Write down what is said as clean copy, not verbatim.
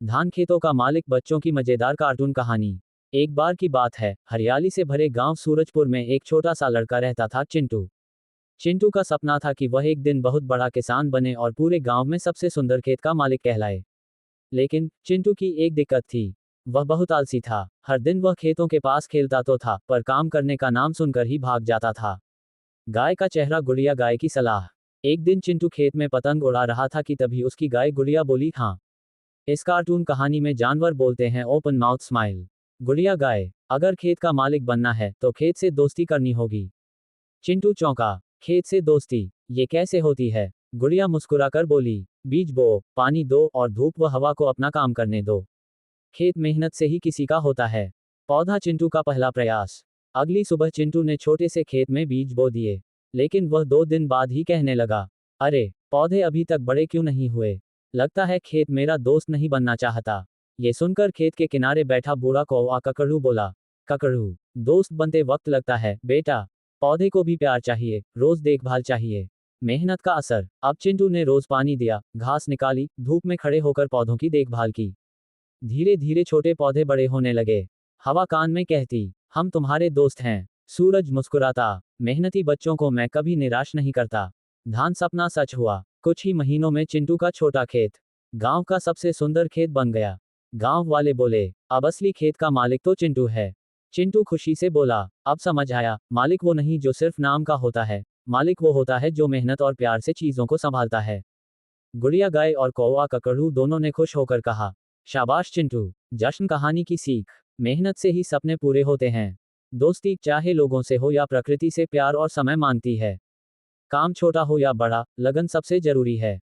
धान खेतों का मालिक बच्चों की मजेदार कार्टून कहानी। एक बार की बात है, हरियाली से भरे गांव सूरजपुर में एक छोटा सा लड़का रहता था, चिंटू। चिंटू का सपना था कि वह एक दिन बहुत बड़ा किसान बने और पूरे गांव में सबसे सुंदर खेत का मालिक कहलाए। लेकिन चिंटू की एक दिक्कत थी। वह बहुत आलसी था। हर दिन वह खेतों के पास खेलता तो था, पर काम करने का नाम सुनकर ही भाग जाता था। गाय का चेहरा, गुड़िया गाय की सलाह। एक दिन चिंटू खेत में पतंग उड़ा रहा था कि तभी उसकी गाय गुड़िया बोली, हाँ। इस कार्टून कहानी में जानवर बोलते हैं, ओपन माउथ स्माइल। गुड़िया गाय, अगर खेत का मालिक बनना है तो खेत से दोस्ती करनी होगी। चिंटू चौंका। खेत से दोस्ती, ये कैसे होती है? गुड़िया मुस्कुराकर बोली, बीज बो, पानी दो और धूप व हवा को अपना काम करने दो। खेत मेहनत से ही किसी का होता है। पौधा, चिंटू का पहला प्रयास। अगली सुबह चिंटू ने छोटे से खेत में बीज बो दिए। लेकिन वह 2 दिन बाद ही कहने लगा, अरे, पौधे अभी तक बड़े क्यों नहीं हुए? लगता है खेत मेरा दोस्त नहीं बनना चाहता। ये सुनकर खेत के किनारे बैठा बूढ़ा कौवा ककड़ू बोला, ककड़ू, दोस्त बनते वक्त लगता है बेटा। पौधे को भी प्यार चाहिए, रोज देखभाल चाहिए। मेहनत का असर। अब चिंटू ने रोज पानी दिया, घास निकाली, धूप में खड़े होकर पौधों की देखभाल की। धीरे धीरे छोटे पौधे बड़े होने लगे। हवा कान में कहती, हम तुम्हारे दोस्त हैं। सूरज मुस्कुराता, मेहनती बच्चों को मैं कभी निराश नहीं करता। धान सपना सच हुआ। कुछ ही महीनों में चिंटू का छोटा खेत गांव का सबसे सुंदर खेत बन गया। गांव वाले बोले, अब असली खेत का मालिक तो चिंटू है। चिंटू खुशी से बोला, अब समझ आया, मालिक वो नहीं जो सिर्फ नाम का होता है। मालिक वो होता है जो मेहनत और प्यार से चीजों को संभालता है। गुड़िया गाय और कौवा ककड़ू दोनों ने खुश होकर कहा, शाबाश चिंटू। जश्न। कहानी की सीख, मेहनत से ही सपने पूरे होते हैं। दोस्ती, चाहे लोगों से हो या प्रकृति से, प्यार और समय मांगती है। काम छोटा हो या बड़ा, लगन सबसे जरूरी है।